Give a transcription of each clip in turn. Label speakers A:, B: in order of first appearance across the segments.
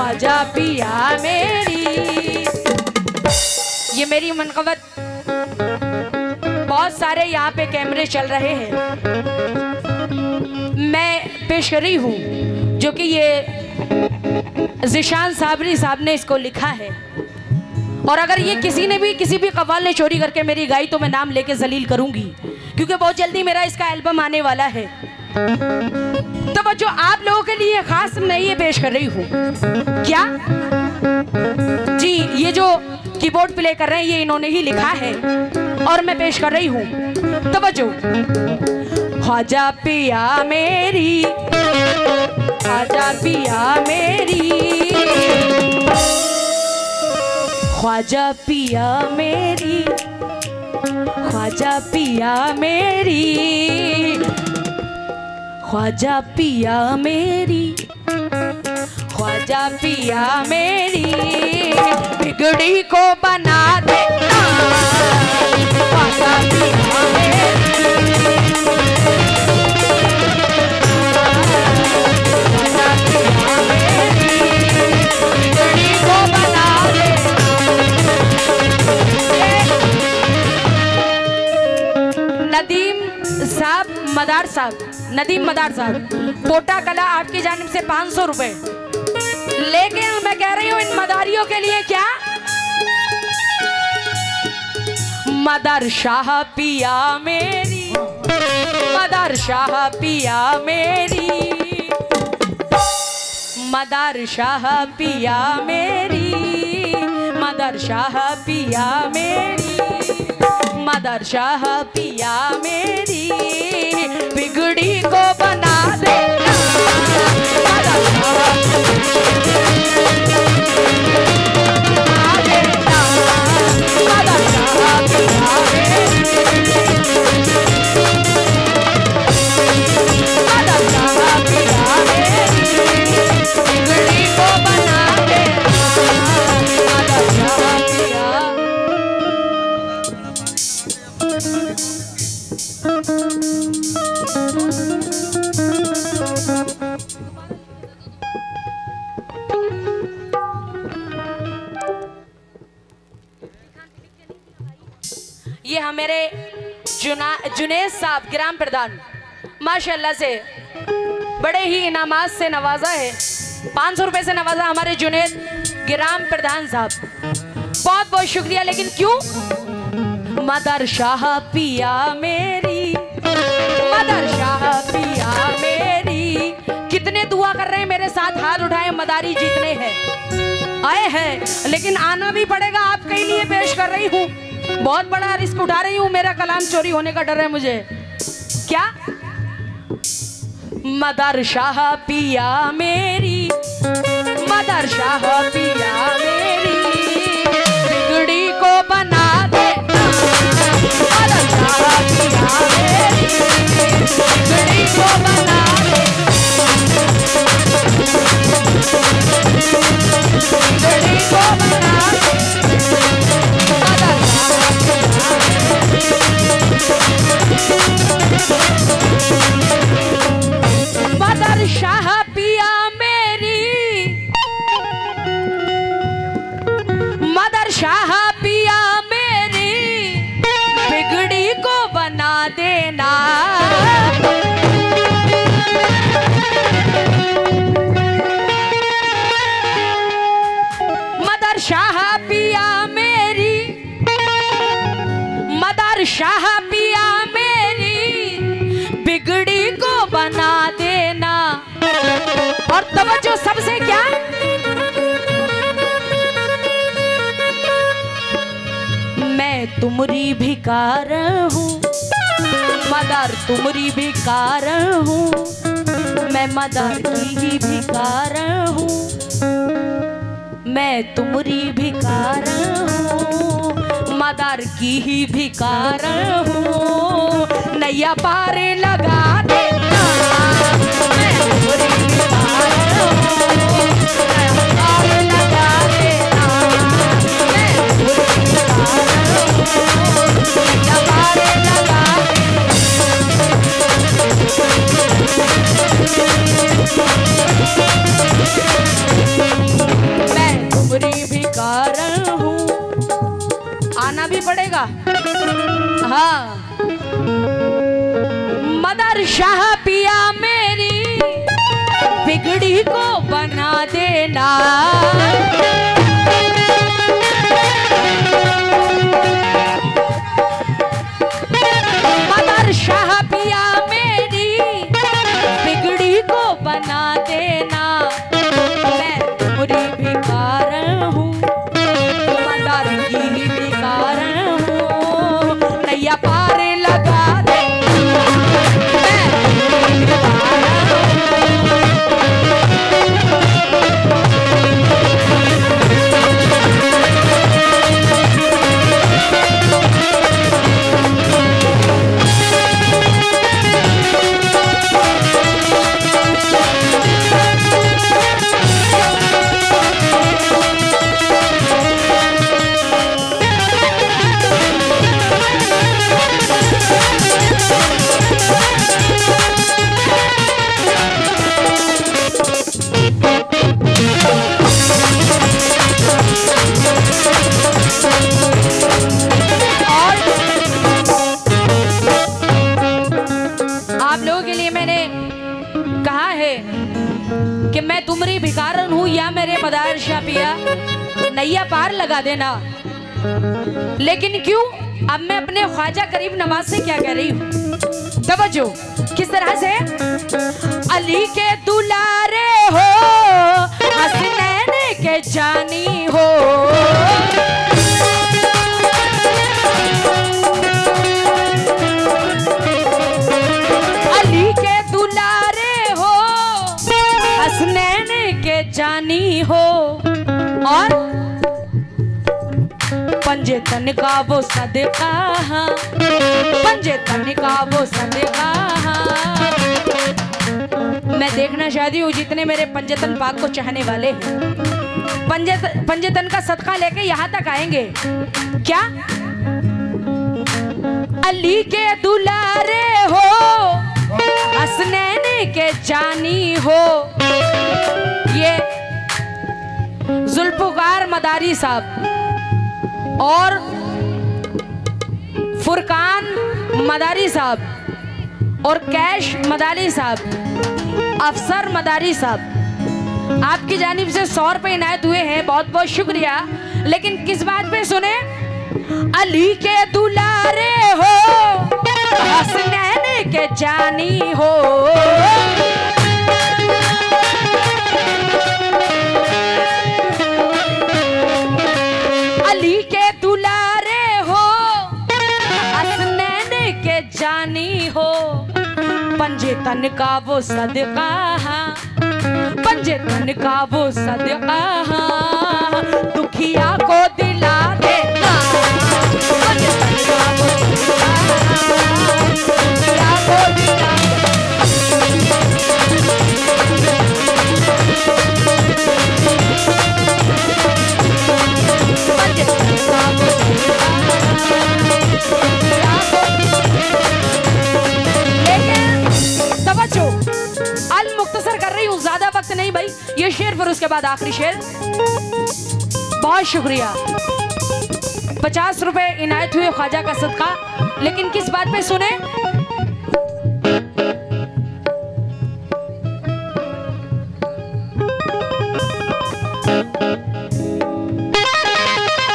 A: ख्वाजा पिया मेरी। ये मेरी मनक़बत, बहुत सारे यहाँ पे कैमरे चल रहे हैं, मैं पेश कर रही हूँ, जो कि ये ज़ीशान साबरी साहब ने इसको लिखा है। और अगर ये किसी ने भी, किसी भी कव्वाल ने चोरी करके मेरी गाई तो मैं नाम लेके जलील करूंगी, क्योंकि बहुत जल्दी मेरा इसका एल्बम आने वाला है। तो जो आप लोगों के लिए खास मैं ये पेश कर रही हूँ, क्या जी, ये जो कीबोर्ड प्ले कर रहे हैं ये इन्होंने ही लिखा है और मैं पेश कर रही हूँ। तवज्जो। ख्वाजा पिया मेरी, ख्वाजा पिया मेरी, ख्वाजा पिया मेरी, ख्वाजा पिया मेरी, ख्वाजा पिया मेरी, ख्वाजा पिया मेरी, बिगड़ी को बना देना, ख्वाजा पिया मेरी, ख्वाजा पिया मेरी, बिगड़ी को बना देना। नदीम साहब, मदार साहब, नदीम मदार साहब, पोटा कला आपकी जानिब से 500 रुपए। लेकिन मैं कह रही हूँ इन मदारियों के लिए क्या, मदर शाह पिया मेरी, मदर शाह पिया मेरी, मदर शाह पिया मेरी, मदर शाह पिया मेरी, मदर शाह पिया मेरी, बिगड़ी को बना देना, मदर शाह बना देना, मदर शाह पिया मेरी, मदर शाह पिया मेरी, बिगड़ी को बना देना, मदर शाह पिया। ये हमारे जुनेद साहब ग्राम प्रधान माशाल्लाह से बड़े ही इनामात से नवाजा है, 500 रुपए से नवाजा हमारे जुनेद ग्राम प्रधान साहब, बहुत बहुत शुक्रिया। लेकिन क्यों, मदर शाह पिया मेरी, मदर शाह पिया मेरी। कितने दुआ कर रहे हैं मेरे साथ, हाथ उठाए, मदारी जितने हैं आए हैं, लेकिन आना भी पड़ेगा, आपके लिए पेश कर रही हूँ। बहुत बड़ा रिस्क उठा रही हूँ, मेरा कलाम चोरी होने का डर है मुझे। क्या, मदर शाह पिया मेरी, मदर शाह पिया मेरी, बिगड़ी को बना देना, मदर शाह पिया मेरी, बिगड़ी को बना देना, बिगड़ी को बना मदर शाह पिया मेरी, मदर शाह पिया मेरी, बिगड़ी को बना देना, मदर शाह पिया मेरी, मदर शाह पिया मेरी, बिगड़ी को बना देना। और तवज्जो सबसे क्या, मैं तुमरी भिकार हूँ, मदर तुमरी भिकार हूँ, मैं मदर की ही भिकार हूँ, मैं तुमरी भिकार हूँ, मदर की ही भिकार हूँ, नैया पार लगा देना, मैं तुमरी भिकार हूँ, नैया पार लगा देना, मैं तुमरी भिकार हूँ, नैया पार लगा देना। बिगड़ी को बना देना। मदर शाह पिया मेरी बिगड़ी को बना देना। मैं तुमरी भिखार हूँ, मदर की भिखार हूँ, नैया पार लगा दे। मैं तुमरी भिखार कि मैं तुमरी भिखारन हूँ या मेरे मदार शाह पिया नैया पार लगा देना। लेकिन क्यों? अब मैं अपने ख्वाजा करीब नवाज से क्या कह रही हूँ, तवज्जो। किस तरह से? अली के दुलारे हो, हसनैन के जानी हो, अली के दुलारे हो, हसनैन के जानी हो, और पंजे तन का वो सदका, पंजे तन का वो सदका। मैं देखना चाहती हूँ जितने मेरे पंजतन पाक को चाहने वाले हैं पंजतन का सदका लेके यहाँ तक आएंगे। क्या? अली के दुलारे हो, हसनैन के जानी हो। ये जुल्फकार मदारी साहब और फुरकान मदारी साहब और कैश मदारी साहब, अफसर मदारी साहब, आपकी जानिब से 100 रुपए इनायत हुए हैं, बहुत बहुत शुक्रिया। लेकिन किस बात पे सुने? अली के दुलारे हो, हसनैन के जानी हो, अली के दुलारे हो, हसनैन के जानी हो। पंजे तन का वो सदका, पंजे तन का वो सदका, दुखिया को दिला देना। पंजे तन का वो सदका, दुखिया को दिला पंजे तन का वो अल मुख्तसर कर रही हूँ, ज्यादा वक्त नहीं भाई। ये शेर फिर उसके बाद आखिरी शेर। बहुत शुक्रिया। 50 रुपए इनायत हुए ख्वाजा का सदका। लेकिन किस बात पे सुने?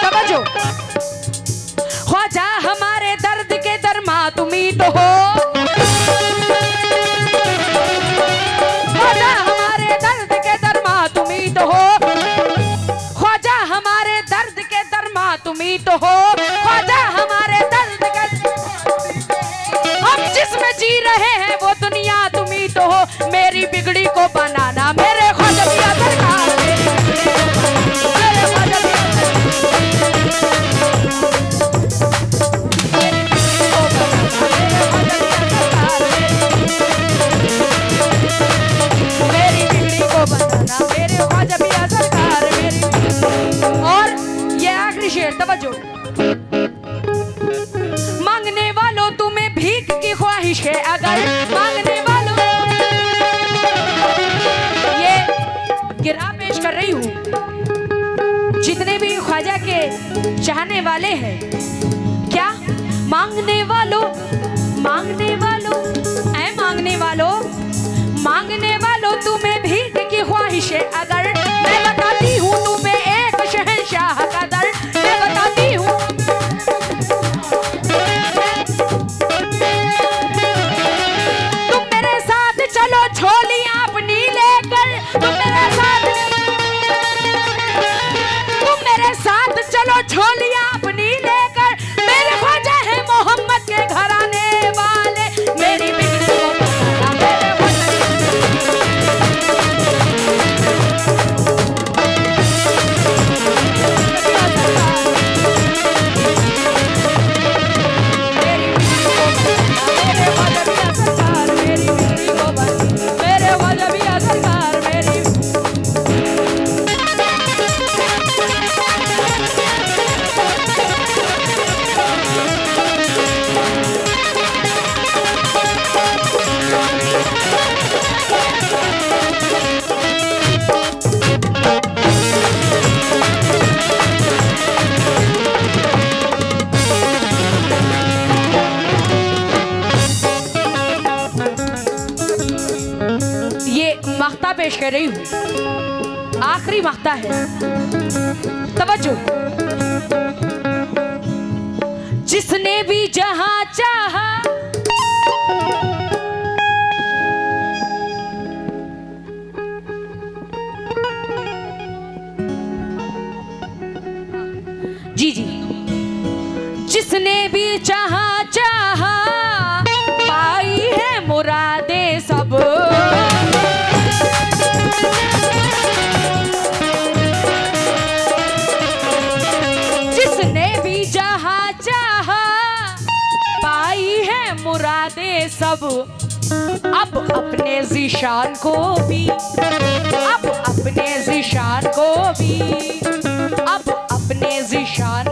A: तवज्जो। ख्वाजा हमारे दर्द के दरमा तुम ही तो हो, ख्वाजा हमारे दर्द के दरमा तुम ही तो हो, ख्वाजा हमारे दर्द के दरमा तुम ही तो हो, ख्वाजा हमारे दर्द के, हम जिसमें जी रहे हैं वो दुनिया तुम ही तो हो। मेरी बिगड़ी को बनाना मेरे ख्वाजा पिया सरकार, मेरे ख्वाजा पिया बनाना मेरे ख्वाजा पिया सरकार मेरी। और ये आखिरी शेर, तवज्जो। मांगने वालों तुम्हें भीख की ख्वाहिश है अगर, मांगने वालों, ये गिरा पेश कर रही हूँ जितने भी ख्वाजा के चाहने वाले हैं। क्या? मांगने वालों, मांगने वालों, ऐ मांगने वालों, मांगने वालों तुम्हें भीख पेश कर रही हूँ। आखिरी मक्ता है, तवज्जो। जिसने भी जहां चाहा जी जी, जिसने भी चाहा पाई है मुरादे सब। जिसने भी जहां चाहा पाई है मुरादे सब। अब अपने ज़िशान को भी, अब अपने ज़िशान को भी, अब अपने ज़िशान